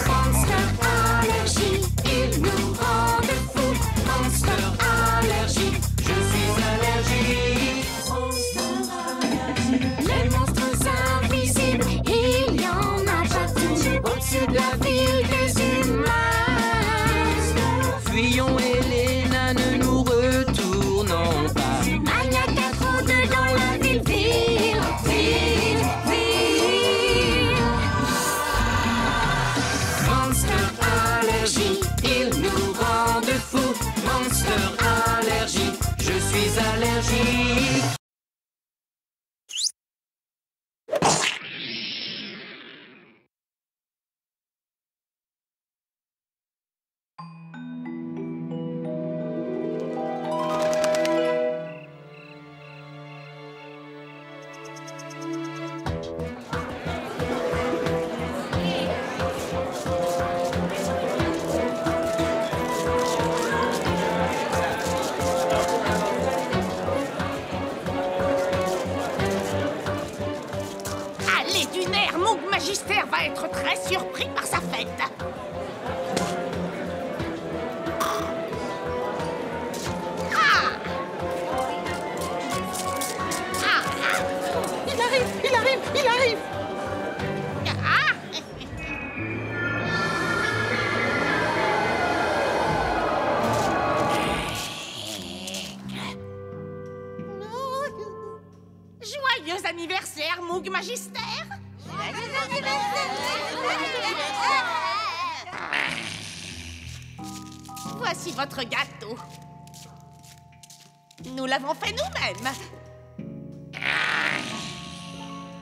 Monster Allergie, il nous rend fous. Monster Allergie, je suis allergique. Monster Allergie, les monstres invisibles, il y en a partout. Au-dessus de la ville des humains. Fuyons Elena, ne nous retournons pas. Maniaque à trop dedans la ville, ville, ville, ville. Monster Allergie, il nous rend fous. Monster Allergie, je suis allergique. Allez du nerf, Moog Magister va être très surpris par sa fête. Ah! Ah! Il arrive, il arrive, il arrive. Ah! Joyeux anniversaire, Moog Magister. Voici votre gâteau. Nous l'avons fait nous-mêmes.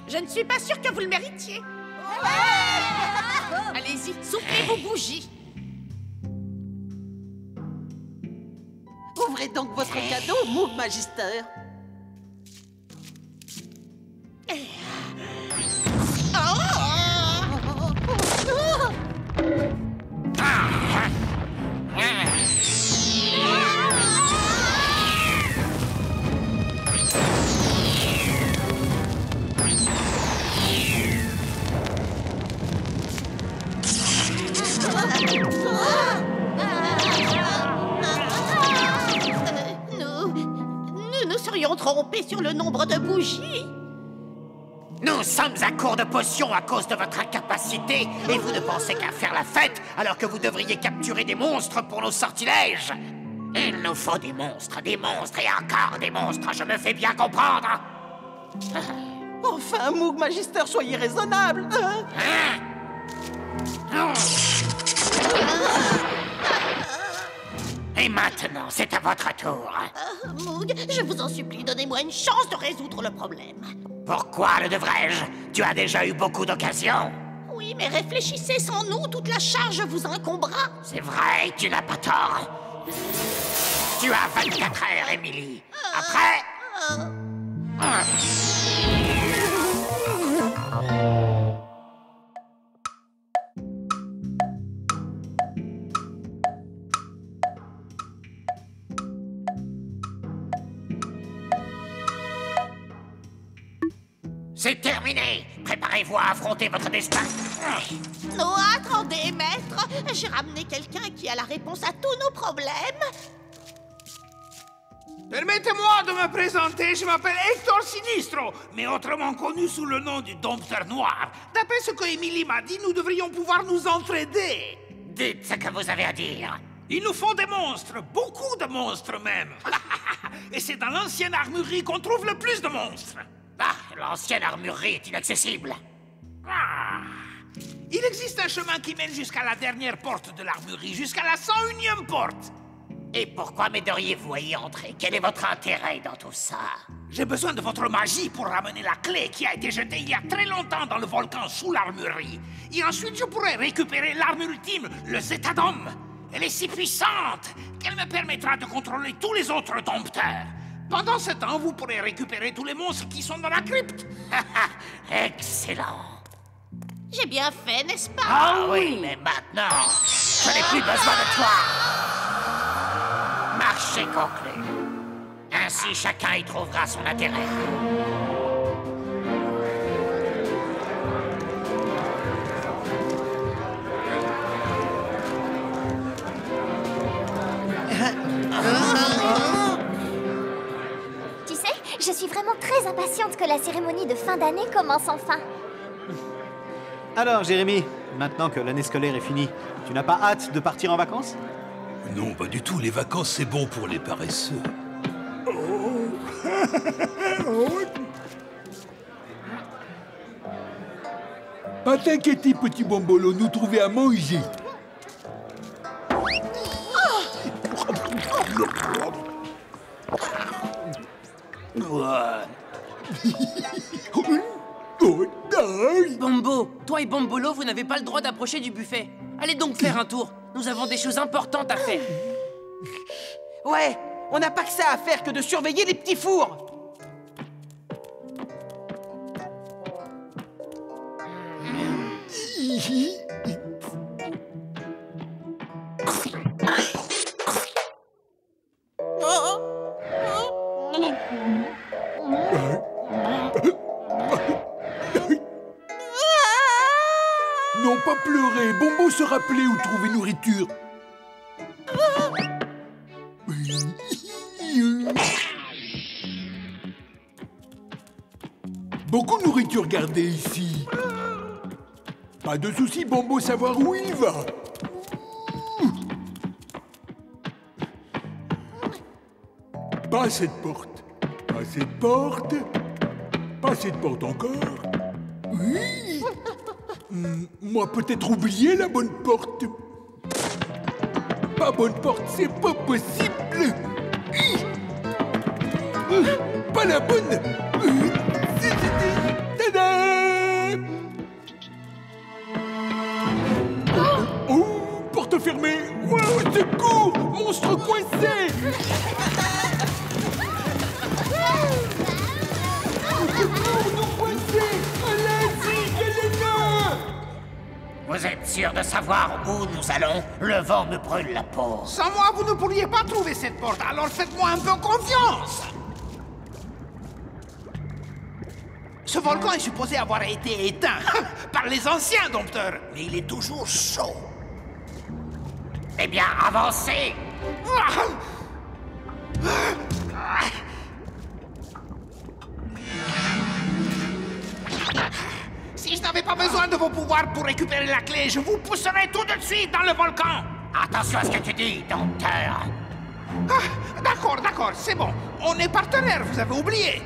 Je ne suis pas sûre que vous le méritiez. Allez-y, soufflez vos bougies. Ouvrez donc votre cadeau, Moog Magister. Nous nous serions trompés sur le nombre de bougies. Nous sommes à court de potions à cause de votre incapacité et vous ne pensez qu'à faire la fête alors que vous devriez capturer des monstres pour nos sortilèges. Il nous faut des monstres et encore des monstres, je me fais bien comprendre. Enfin, Moog Magister, soyez raisonnable. Et maintenant, c'est à votre tour. Moog, je vous en supplie, donnez-moi une chance de résoudre le problème. Pourquoi le devrais-je? Tu as déjà eu beaucoup d'occasions. Oui, mais réfléchissez, sans nous, toute la charge vous incombera. C'est vrai, tu n'as pas tort. Tu as 24 heures, Émilie. Après... C'est terminé. Préparez-vous à affronter votre destin. Non, attendez, maître. J'ai ramené quelqu'un qui a la réponse à tous nos problèmes. Permettez-moi de me présenter, je m'appelle Hector Sinistro, mais autrement connu sous le nom du Dompteur Noir. D'après ce que Émilie m'a dit, nous devrions pouvoir nous entraider. Dites ce que vous avez à dire. Il nous faut des monstres, beaucoup de monstres même. Et c'est dans l'ancienne armurerie qu'on trouve le plus de monstres. Ah, l'ancienne armurerie est inaccessible. Ah. Il existe un chemin qui mène jusqu'à la dernière porte de l'armurerie, jusqu'à la 101e porte. Et pourquoi m'aideriez-vous à y entrer? Quel est votre intérêt dans tout ça? J'ai besoin de votre magie pour ramener la clé qui a été jetée il y a très longtemps dans le volcan sous l'armurerie. Et ensuite, je pourrai récupérer l'arme ultime, le Zétadome. Elle est si puissante qu'elle me permettra de contrôler tous les autres dompteurs. Pendant ce temps, vous pourrez récupérer tous les monstres qui sont dans la crypte. Excellent. J'ai bien fait, n'est-ce pas? Ah oui, mais maintenant, je n'ai plus besoin de toi. Marché conclu. Ainsi, chacun y trouvera son intérêt. impatiente que la cérémonie de fin d'année commence enfin. Alors, Jérémy, maintenant que l'année scolaire est finie, tu n'as pas hâte de partir en vacances? Non, pas du tout. Les vacances, c'est bon pour les paresseux. Pas t'inquiéter, petit Bombolo, nous trouver à manger. Bombo, toi et Bombolo, vous n'avez pas le droit d'approcher du buffet. Allez donc faire un tour. Nous avons des choses importantes à faire. Ouais, on n'a pas que ça à faire que de surveiller les petits fours. Non, pas pleurer. Bombo se rappelait où trouver nourriture. Beaucoup de nourriture gardée ici. Pas de souci, Bombo, savoir où il va. Pas cette porte. Pas cette porte. Pas cette porte encore. Oui. Moi, peut-être oublier la bonne porte. Pas bonne porte, c'est pas possible. Pas la bonne. Tada! Oh, porte fermée. Wow, secours! Monstre coincé! Secours, nous coincés! Allez-y, Galena! Vous êtes sûr de savoir où nous allons? Le vent me brûle la peau. Sans moi, vous ne pourriez pas trouver cette porte, alors faites-moi un peu confiance. Ce volcan est supposé avoir été éteint par les anciens dompteurs, mais il est toujours chaud. Eh bien, avancez! Si je n'avais pas besoin de vos pouvoirs pour récupérer la clé, je vous pousserais tout de suite dans le volcan. Attention à ce que tu dis, dompteur. D'accord, d'accord, c'est bon. On est partenaires, vous avez oublié.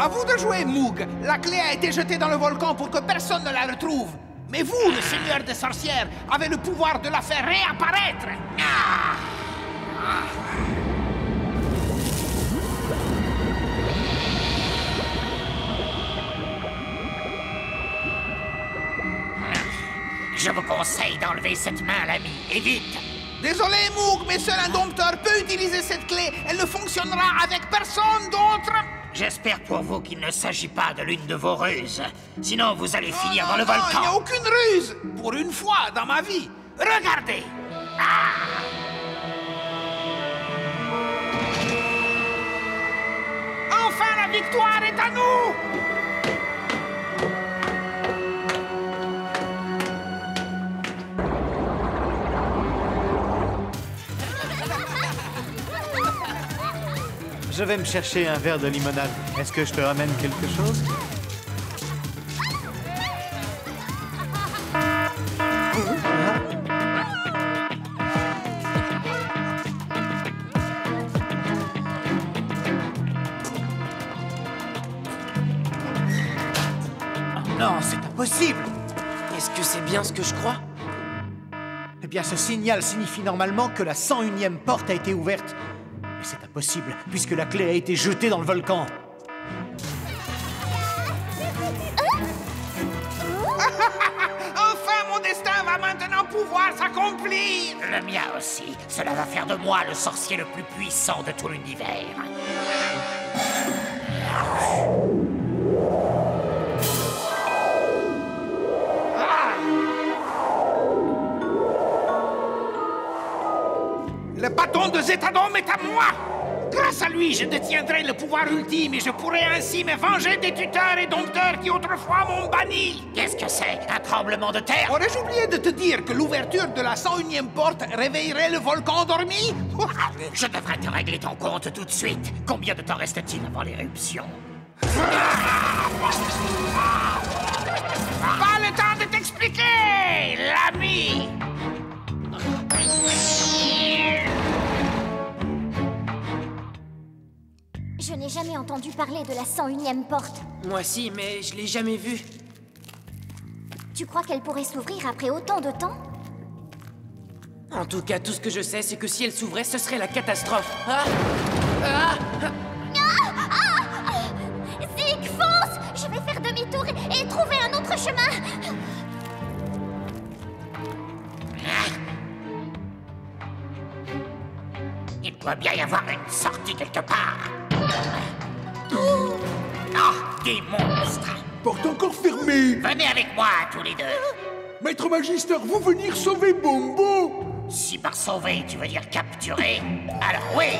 À vous de jouer, Moog. La clé a été jetée dans le volcan pour que personne ne la retrouve. Mais vous, le seigneur des sorcières, avez le pouvoir de la faire réapparaître. Je vous conseille d'enlever cette main, l'ami, et vite. Désolé, Moog, mais seul un dompteur peut utiliser cette clé. Elle ne fonctionnera avec personne d'autre. J'espère pour vous qu'il ne s'agit pas de l'une de vos ruses. Sinon, vous allez finir dans le volcan. Il n'y a aucune ruse. Pour une fois dans ma vie. Regardez. Enfin, la victoire est à nous. Je vais me chercher un verre de limonade. Est-ce que je te ramène quelque chose? Non, c'est impossible. Est-ce que c'est bien ce que je crois? Eh bien, ce signal signifie normalement que la 101e porte a été ouverte. Mais c'est impossible, puisque la clé a été jetée dans le volcan. Enfin, mon destin va maintenant pouvoir s'accomplir. Le mien aussi. Cela va faire de moi le sorcier le plus puissant de tout l'univers. Le bâton de Zetadom est à moi! Grâce à lui, je détiendrai le pouvoir ultime et je pourrai ainsi me venger des tuteurs et dompteurs qui autrefois m'ont banni! Qu'est-ce que c'est? Un tremblement de terre? Aurais-je oublié de te dire que l'ouverture de la 101e porte réveillerait le volcan endormi? Je devrais te régler ton compte tout de suite. Combien de temps reste-t-il avant l'éruption? Pas le temps de t'expliquer, l'ami! Je n'ai jamais entendu parler de la 101e porte. Moi si, mais je l'ai jamais vue. Tu crois qu'elle pourrait s'ouvrir après autant de temps? En tout cas, tout ce que je sais, c'est que si elle s'ouvrait, ce serait la catastrophe. Ah! Ah! Zeke, fonce! Je vais faire demi-tour et trouver un autre chemin. Il doit bien y avoir une sortie quelque part. Ah, des monstres! Porte encore fermée. Venez avec moi, tous les deux. Maître Magister, vous venir sauver Bombo? Si par sauver, tu veux dire capturer, alors oui.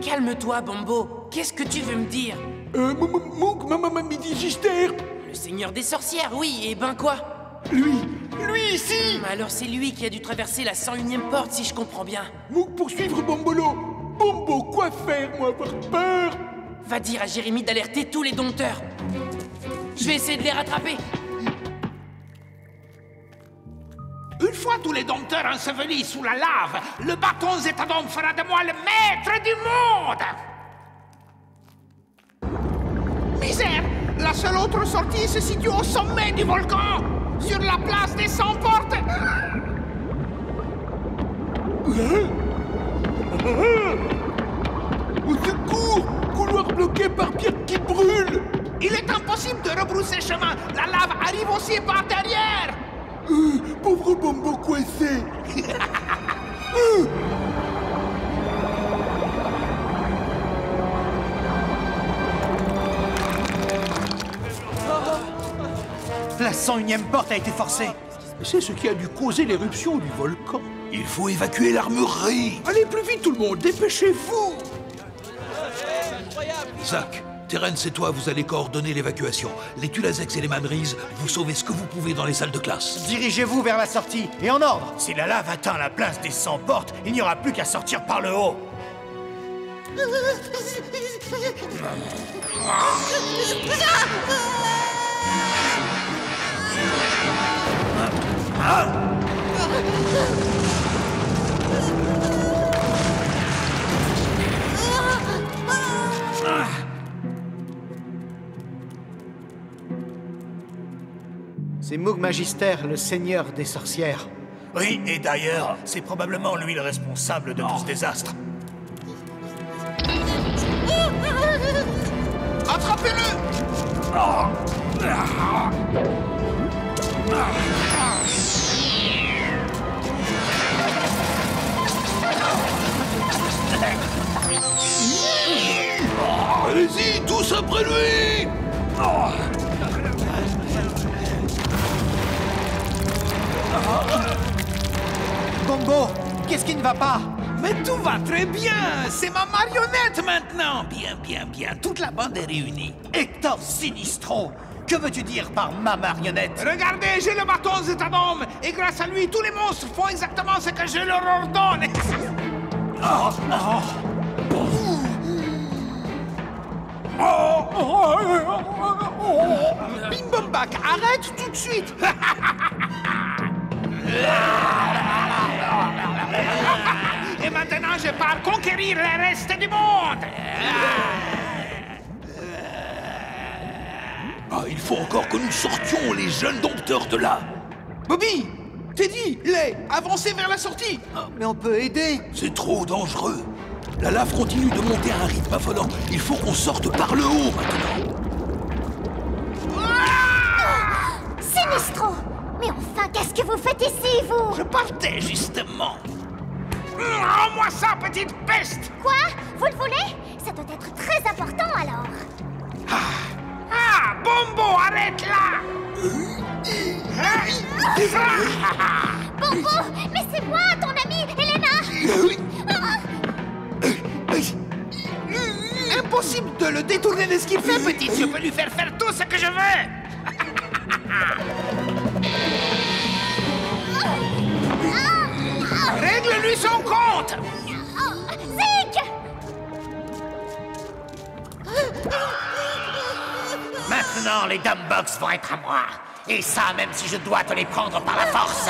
Calme-toi, Bombo. Qu'est-ce que tu veux me dire? Mouk, maman Magister. Le seigneur des sorcières, oui, et ben quoi? Lui ici. Alors c'est lui qui a dû traverser la 101e porte, si je comprends bien. Mouk poursuivre Bombolo. Bombo, quoi faire, moi, avoir peur? Va dire à Jérémy d'alerter tous les dompteurs. Je vais essayer de les rattraper. Une fois tous les dompteurs ensevelis sous la lave, le bâton Zetadom fera de moi le maître du monde! Misère! La seule autre sortie se situe au sommet du volcan, sur la place des 100 portes! Au secours! Couloir bloqué par pierre qui brûle! Il est impossible de rebrousser chemin! La lave arrive aussi par derrière! Pauvre Bombo coincé! La 101e porte a été forcée. C'est ce qui a dû causer l'éruption du volcan. Il faut évacuer l'armurerie. Allez plus vite tout le monde, dépêchez-vous! Zach, Terence et toi, vous allez coordonner l'évacuation. Les Tulazex et les Manries, vous sauvez ce que vous pouvez dans les salles de classe. Dirigez-vous vers la sortie, et en ordre. Si la lave atteint la place des 100 portes, il n'y aura plus qu'à sortir par le haut. C'est Moog Magister, le seigneur des sorcières. Oui, et d'ailleurs, c'est probablement lui le responsable de tout ce désastre. Attrapez-le! Allez-y, tous après lui! Bombo, qu'est-ce qui ne va pas? Mais tout va très bien! C'est ma marionnette maintenant! Bien, bien, bien. Toute la bande est réunie. Hector Sinistro, que veux-tu dire par ma marionnette? Regardez, j'ai le bâton Zetadom! Et grâce à lui, tous les monstres font exactement ce que je leur ordonne! Bim Bom Bac, arrête tout de suite! Et maintenant, je pars conquérir le reste du monde! Ah, il faut encore que nous sortions les jeunes dompteurs de là. Bobby! Teddy! Lay! Avancez vers la sortie! Mais on peut aider. C'est trop dangereux. La lave continue de monter à un rythme affolant. Il faut qu'on sorte par le haut maintenant. Sinistro! Mais enfin, qu'est-ce Qu'est-ce que vous faites ici, vous? Je partais, justement. Rends-moi ça, petite peste! Quoi? Vous le voulez? Ça doit être très important, alors. Ah, Bombo, arrête là! Bombo, mais c'est moi, ton amie, Elena! Impossible de le détourner de ce qu'il fait, petite. Je peux lui faire tout ce que je veux. Règle-lui son compte. Zig! Maintenant, les Dumbbox vont être à moi. Et ça, même si je dois te les prendre par la force.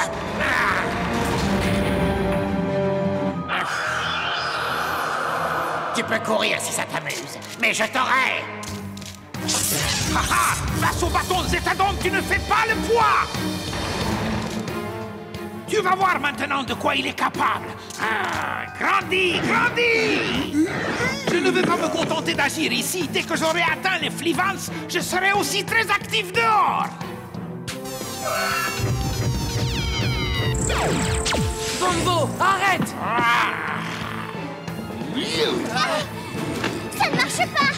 Tu peux courir si ça t'amuse, mais je t'aurai. Haha! Face au bâton Zetadome, tu ne fais pas le poids. Tu vas voir maintenant de quoi il est capable. Grandis, grandis! Je ne vais pas me contenter d'agir ici. Dès que j'aurai atteint les Flivans, je serai aussi très actif dehors. Bombo, arrête! Ça ne marche pas!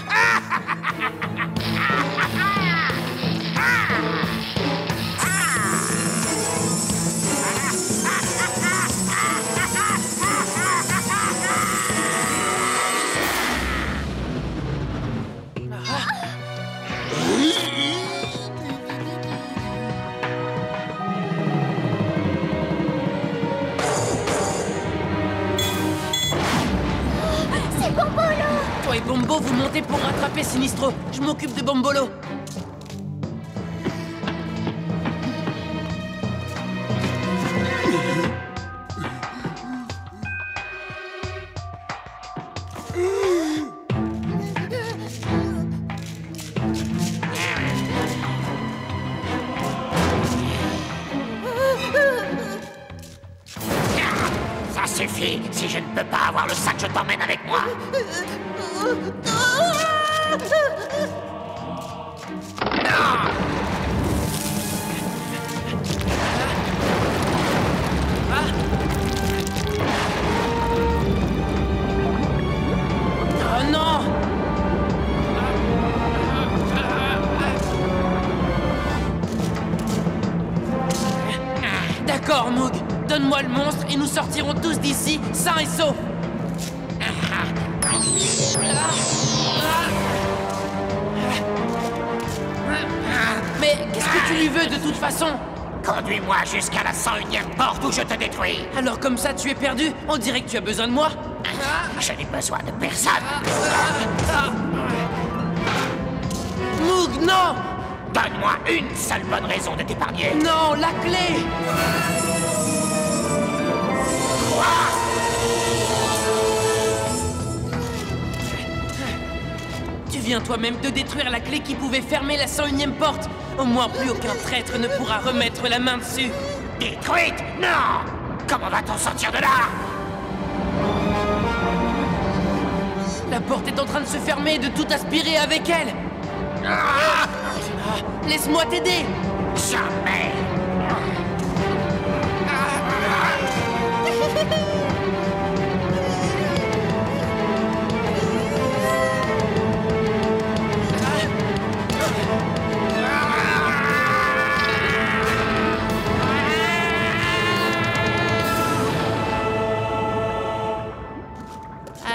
C'est Bombolo! Toi et Bombo, vous montez pour rattraper Sinistro. Je m'occupe de Bombolo. Ça suffit. Si je ne peux pas avoir le sac, je t'emmène avec moi. Oh non! D'accord, Moog. Donne-moi le monstre et nous sortirons tous d'ici, sains et saufs. Mais qu'est-ce que tu lui veux de toute façon? Conduis-moi jusqu'à la 101e porte où je te détruis. Alors comme ça, tu es perdu? On dirait que tu as besoin de moi. Je n'ai besoin de personne. Moog, non! Donne-moi une seule bonne raison de t'épargner. Non, la clé! Tu viens toi-même de détruire la clé qui pouvait fermer la 101e porte. Au moins, plus aucun traître ne pourra remettre la main dessus. Détruite? Non! Comment va-t-on sortir de là? La porte est en train de se fermer et de tout aspirer avec elle. Laisse-moi t'aider. Jamais!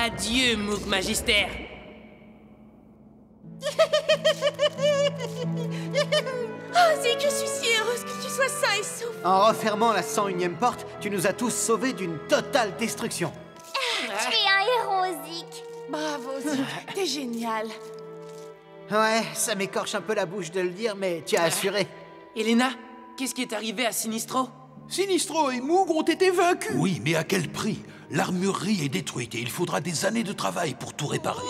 Adieu, Moog Magister. Oh, Zig, je suis si heureuse que tu sois sain et sauf. En refermant la 101e porte, tu nous as tous sauvés d'une totale destruction. Tu es un héros, Zig. Bravo, Zig, t'es génial. Ouais, ça m'écorche un peu la bouche de le dire, mais tu as assuré. Elena, qu'est-ce qui est arrivé à Sinistro? Sinistro et Moog ont été vaincus. Oui, mais à quel prix? L'armurerie est détruite et il faudra des années de travail pour tout réparer.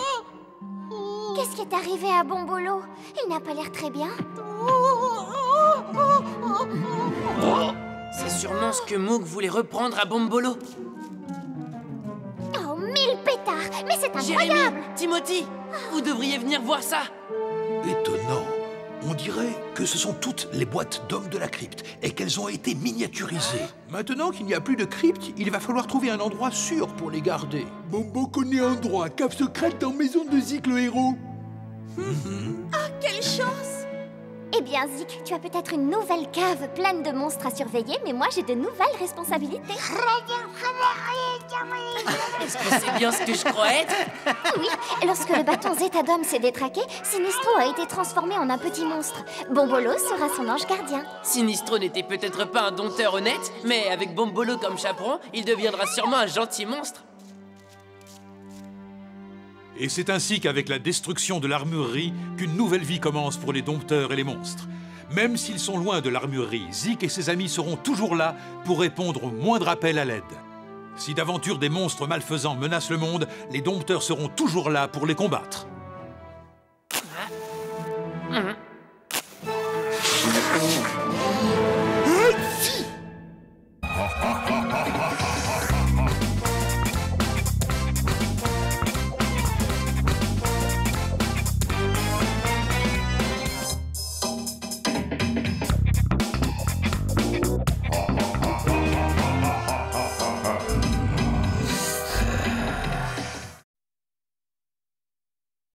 Qu'est-ce qui est arrivé à Bombolo? Il n'a pas l'air très bien. C'est sûrement ce que Moog voulait reprendre à Bombolo. Oh, 1000 pétards! Mais c'est Jérémy, incroyable! Timothy, vous devriez venir voir ça. Étonnant. On dirait que ce sont toutes les boîtes d'hommes de la crypte et qu'elles ont été miniaturisées. Maintenant qu'il n'y a plus de crypte, il va falloir trouver un endroit sûr pour les garder. Bombo connaît un endroit, cave secrète dans Maison de Zik le héros. Ah, quelle chance! Eh bien, Zik, tu as peut-être une nouvelle cave pleine de monstres à surveiller, mais moi j'ai de nouvelles responsabilités. Est-ce que c'est bien ce que je crois être? Oui, lorsque le bâton Zetadom s'est détraqué, Sinistro a été transformé en un petit monstre. Bombolo sera son ange gardien. Sinistro n'était peut-être pas un dompteur honnête, mais avec Bombolo comme chaperon, il deviendra sûrement un gentil monstre. Et c'est ainsi qu'avec la destruction de l'armurerie, qu'une nouvelle vie commence pour les dompteurs et les monstres. Même s'ils sont loin de l'armurerie, Zik et ses amis seront toujours là pour répondre au moindre appel à l'aide. Si d'aventure des monstres malfaisants menacent le monde, les dompteurs seront toujours là pour les combattre.